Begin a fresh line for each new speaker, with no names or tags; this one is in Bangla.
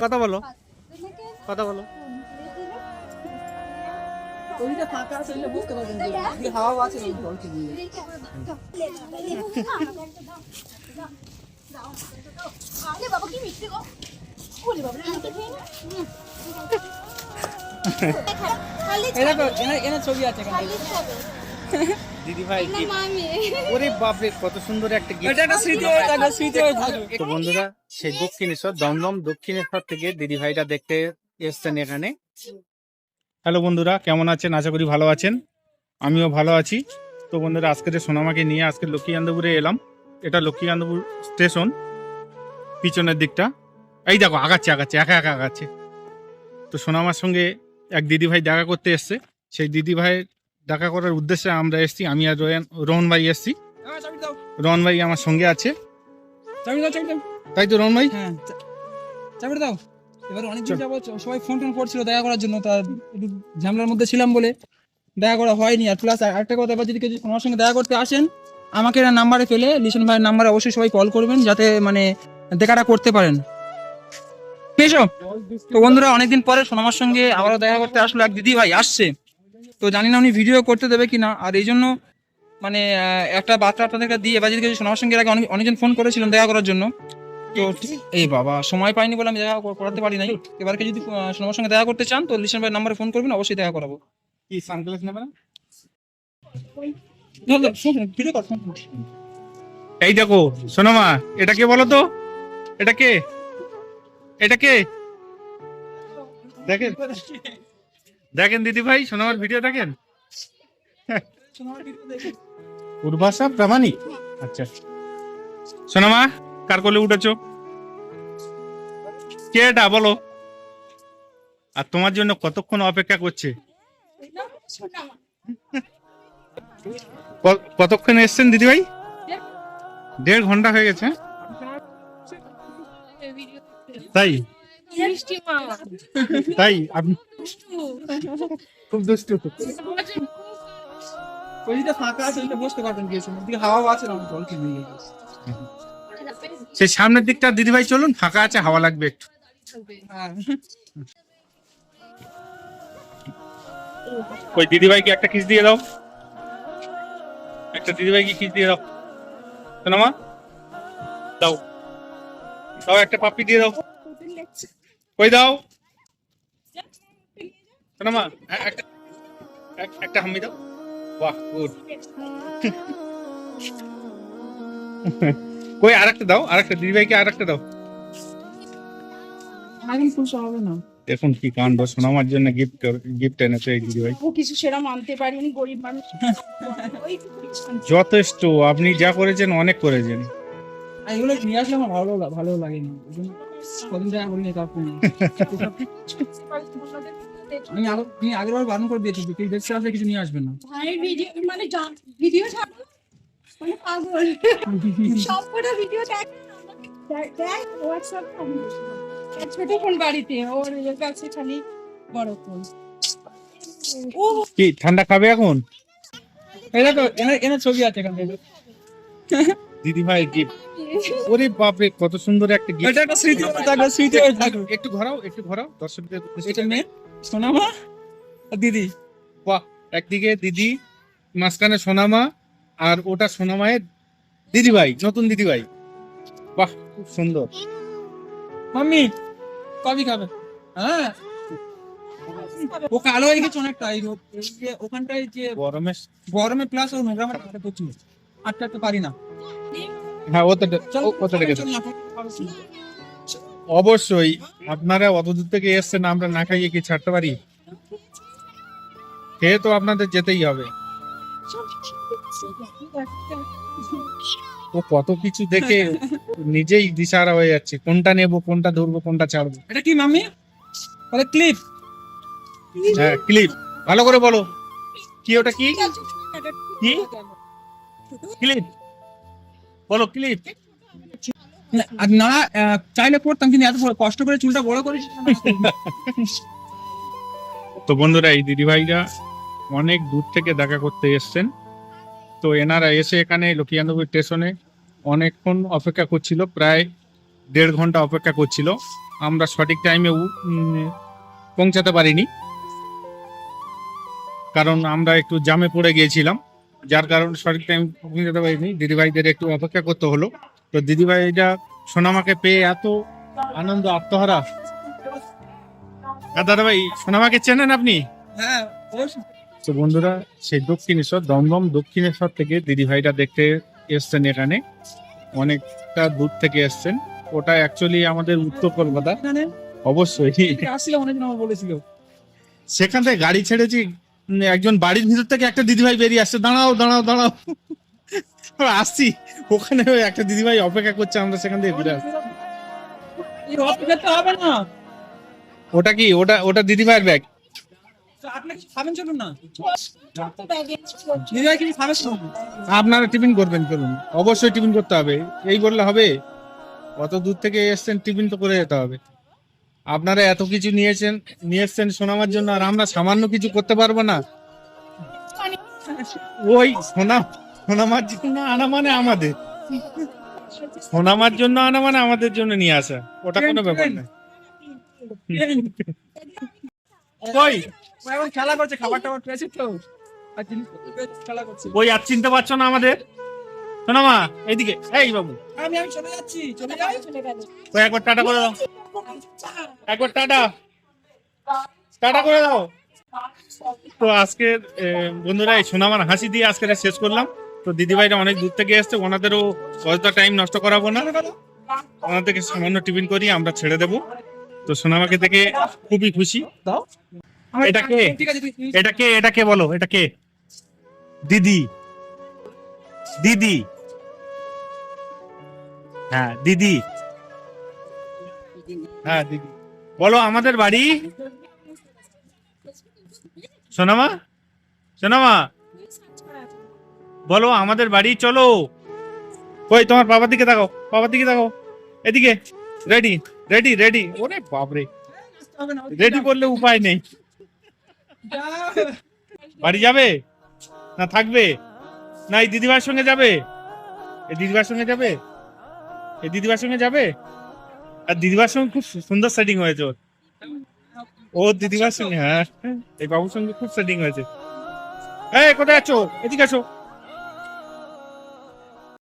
কথা বলো, কথা বলো।
ওইটা ফাঁকা আছে, ওইটা বুঝতে পারবেন যে কি হাওয়া আছে না জলকে দিয়ে।
আরে বাবা কি মিষ্টি গো, বলি বাবা আমি তো খেয়ে না।
এটা তো এনে ছবি আছে এখানে।
দিদি ভাই ওরে বাপরে কত সুন্দর একটা গিফট।
এটা একটা স্মৃতি হয়ে থাকবে, স্মৃতি হয়ে থাকবে।
তো বন্ধুরা সেই দক্ষিণেশ্বর দমদম দক্ষিণেশ্বর থেকে দিদি ভাইটা দেখতে এসছেন এখানে। হ্যালো বন্ধুরা, কেমন আছেন? আশা করি ভালো আছেন, আমিও ভালো আছি। তো বন্ধুরা আজকে সোনামাকে নিয়ে আজকে লক্ষ্মীকান্তপুরে এলাম। এটা লক্ষ্মীকান্তপুর স্টেশন, পিছনের দিকটা এই দেখো আগাচ্ছে আগাচ্ছে একা একা আগাচ্ছে। তো সোনামার সঙ্গে এক দিদি ভাই দেখা করতে এসছে। সেই দিদি ভাই দেখা করার উদ্দেশ্যে আমরা এসছি, আমি আর রোহন ভাই এসছি। রোহন ভাই আমার সঙ্গে আছে,
চাবি দাও, চাবি দাও।
তাই তো রোহন ভাই?
হ্যাঁ চাবি দাও। এবার অনেকদিন যাবত সবাই ফোন টোন করছিল দেখা করার জন্য, তার একটু ঝামেলার মধ্যে ছিলাম বলে দেখা করা হয়নি। আর প্লাস আরেকটা কথা, এবার যদি কেউ আমার সঙ্গে দেখা করতে আসেন, আমাকে এরা নাম্বারে পেলে লিসন ভাইয়ের নাম্বারে অবশ্যই সবাই কল করবেন, যাতে মানে দেখাটা করতে পারেন। এসো। তো বন্ধুরা অনেকদিন পরে সোনামার সঙ্গে আবারও দেখা করতে আসলো এক দিদি ভাই আসছে। তো জানি না উনি ভিডিও করতে দেবে কিনা, আর এই জন্য মানে একটা বার্তা আপনাদেরকে দিয়ে, এবার যদি কেউ সোনামার সঙ্গে এর আগে অনেকজন ফোন করেছিলেন দেখা করার জন্য, তো এই বাবা সময় পাইনি বলে আমি দেখা করাতে পারি নাই। এবারকে যদি সোনামার সঙ্গে দেখা করতে চান তো লিসন ভাইয়ের নাম্বারে ফোন করবেন, অবশ্যই দেখা করাবো।
কি সানগ্লাস নেবে না?
ভিডিও কর।
এই দেখো সোনামা, এটা কে বলো তো? এটা কে? এটা কে? দেখেন দেখেন দিদি ভাই সোনামার ভিডিও দেখেন। উর্বাসা প্রামাণিক। আচ্ছা সোনামা, কার কোলে উঠেছো? কে এটা বলো? আর তোমার জন্য কতক্ষণ অপেক্ষা করছে? কতক্ষণ এসছেন দিদি ভাই? 1.5 ঘন্টা হয়ে গেছে। তাই তাই আপনি খুব দুষ্টু।
ওইটা ফাঁকা আছে, ওইটা বুঝতে পারবেন কি দিকে হাওয়া আছে না জলকে দিয়ে।
সেই সামনের দিকটা দিদি ভাই চলুন, ফাঁকা আছে, হাওয়া লাগবে একটু। ওই দিদি ভাইকে একটা কিস দিয়ে দাও, একটা দিদি ভাইকে কিস দিয়ে দাও। সোনামা দাও, দাও একটা পাপ্পি দিয়ে দাও। কই দাও সোনামা, একটা হাম্মি দাও। বাহ গুড। কই আরেকটা দাও, আরেকটা দিদি ভাইকে আরেকটা দাও।
আগে খুশি হবে না।
দেখুন কি কাণ্ড, সোনামার জন্য গিফট এনেছে এই দিদি ভাই।
ও কিছু সেরা মানতে পারিনি, গরিব মানুষ।
যথেষ্ট, আপনি যা করেছেন অনেক করেছেন।
এগুলো নিয়ে আসলে আমার ভালো লাগেনি, ওই জন্য কদিন দেখা করিনি। তারপর আমি আগের বার বারণ করে দিয়েছি, কেউ দেখতে আসলে কিছু নিয়ে আসবেন না।
ভাই ভিডিও মানে ভিডিও ছাড়ো, মানে পাগল সবকটা ভিডিও দেখ হোয়াটসঅ্যাপ ছোট ফোন বাড়িতে, ওর কাছে খালি বড় ফোন। ও
কি ঠান্ডা খাবে এখন?
এই দেখো এনে ছবি আছে এখানে।
দিদি ভাই গিফট, ওরে বাপরে কত সুন্দর একটা গিফট।
এটা একটা স্মৃতি হয়ে থাকবে, স্মৃতি হয়ে থাকবে।
একটু ঘোরাও, একটু ঘোরাও দর্শকদের উদ্দেশ্যে।
এটা মেয়ে সোনামা আর দিদি।
বাহ, একদিকে দিদি, মাঝখানে সোনামা, আর ওটা সোনামায়ের দিদি ভাই, নতুন দিদি ভাই। বাহ খুব সুন্দর।
মাম্মি কবি খাবে? হ্যাঁ ও কালো হয়ে গেছে অনেকটা, এই যে ওখানটায় যে গরমে প্লাস ও নোংরা মাঠে প্রচুর আটকাতে পারি না।
হ্যাঁ ওটা রেখে দাও। অবশ্যই, আপনারা অত দূর থেকে এসছেন, আমরা না খাইয়ে কি ছাড়তে পারি? খেয়ে তো আপনাদের যেতেই হবে। ও কত কিছু দেখে নিজেই দিশাহারা হয়ে যাচ্ছে, কোনটা নেবো, কোনটা ধরবো, কোনটা ছাড়বো।
এটা কি মাম্মি? বলে ক্লিপ।
হ্যাঁ ক্লিপ, ভালো করে বলো কি ওটা, কি কি ক্লিপ বলো, ক্লিপ।
আর না চাইলে পড়তাম, কিন্তু এত কষ্ট করে চুলটা বড় করে।
তো বন্ধুরা এই দিদি ভাইরা অনেক দূর থেকে দেখা করতে এসছেন। তো এনারা এসে এখানে লক্ষ্মীকান্তপুর স্টেশনে অনেকক্ষণ অপেক্ষা করছিল, প্রায় 1.5 ঘন্টা অপেক্ষা করছিল। আমরা সঠিক টাইমে পৌঁছাতে পারিনি, কারণ আমরা একটু জামে পড়ে গিয়েছিলাম, যার কারণে সঠিক টাইম পৌঁছাতে পারিনি। দিদিভাইদের একটু অপেক্ষা করতে হলো। তো দিদিভাইরা সোনামাকে পেয়ে এত আনন্দ, আত্মহারা। আর দাদাভাই, সোনামাকে চেনেন আপনি?
হ্যাঁ অবশ্যই।
তো বন্ধুরা, সেই দক্ষিণেশ্বর, দমদম দক্ষিণেশ্বর থেকে দিদিভাইটা দেখতে এসছেন এখানে, অনেকটা দূর থেকে এসছেন। ওটা অ্যাকচুয়ালি আমাদের উত্তর কলকাতা।
এখানে
অবশ্যই
আসছিলাম, অনেকজন আমার বলেছিল।
সেখান থেকে গাড়ি ছেড়েছি, একজন বাড়ির ভিতর থেকে একটা দিদিভাই বেরিয়ে আসছে, দাঁড়াও দাঁড়াও দাঁড়াও। আমরা আসছি, ওখানে একটা দিদিভাই অপেক্ষা করছে, আমরা সেখান থেকে ফিরে আসছি।
এই অপেক্ষা তো হবে না।
ওটা কি? ওটা ওটা দিদিভাইয়ের ব্যাগ।
তো আপনি কিছু খাবেন, চলুন না। দিদিভাই কিছু খাবেন চলুন।
আপনারা টিফিন করবেন, করুন, অবশ্যই টিফিন করতে হবে। এই বললে হবে? অত দূর থেকে এসছেন, টিফিন তো করে যেতে হবে। আপনারা এত কিছু নিয়ে এসছেন সোনামার জন্য, আর আমরা সামান্য কিছু করতে পারবো না? ওই সোনামার জন্য আনা মানে আমাদের, সোনামার জন্য আনা মানে আমাদের জন্য নিয়ে আসা, ওটা কোনো ব্যাপার না। কই
ও এখন খেলা করছে, খাবার টাবার পেয়েছি তো, আর জিনিসপত্র পেয়েছে, খেলা করছে।
ওই আর চিনতে পারছো না আমাদের? সোনামা এইদিকে, এই বাবু,
আমি চলে যাচ্ছি, চলে যাই।
ওই একবার টাটা করে দাও, একবার টাটা টাটা করে দাও। তো আজকে বন্ধুরা, এই সোনামার হাসি দিয়ে আজকে শেষ করলাম। তো দিদিভাইরা অনেক দূর থেকে এসছে, ওনাদেরও অযথা টাইম নষ্ট করাবো না, ওনাদেরকে সামান্য টিফিন করি আমরা ছেড়ে দেবো। তো সোনামাকে দেখে খুবই খুশি।
দাও।
এটা কে?
ঠিক আছে,
এটা কে বলো, এটা কে? দিদি, দিদি, হ্যাঁ দিদি, হ্যাঁ দিদি। বলো আমাদের বাড়ি। সোনামা, সোনামা বলো আমাদের বাড়ি চলো। কই তোমার বাবার দিকে তাকাও, বাবার দিকে তাকাও, এদিকে। রেডি রেডি রেডি, ওরে বাপরে, রেডি করলে উপায় নেই। বাড়ি যাবে না থাকবে? না এই দিদিভাইয়ের সঙ্গে যাবে? এই দিদিভাইয়ের সঙ্গে যাবে? এই দিদিভাইয়ের সঙ্গে যাবে? আর দিদিভাইয়ের সঙ্গে খুব সুন্দর সেটিং হয়েছে ওর। ও দিদিভাইয়ের সঙ্গে, হ্যাঁ এই বাবুর সঙ্গে খুব সেটিং হয়েছে। এই কোথায় আছো? এদিকে আসো।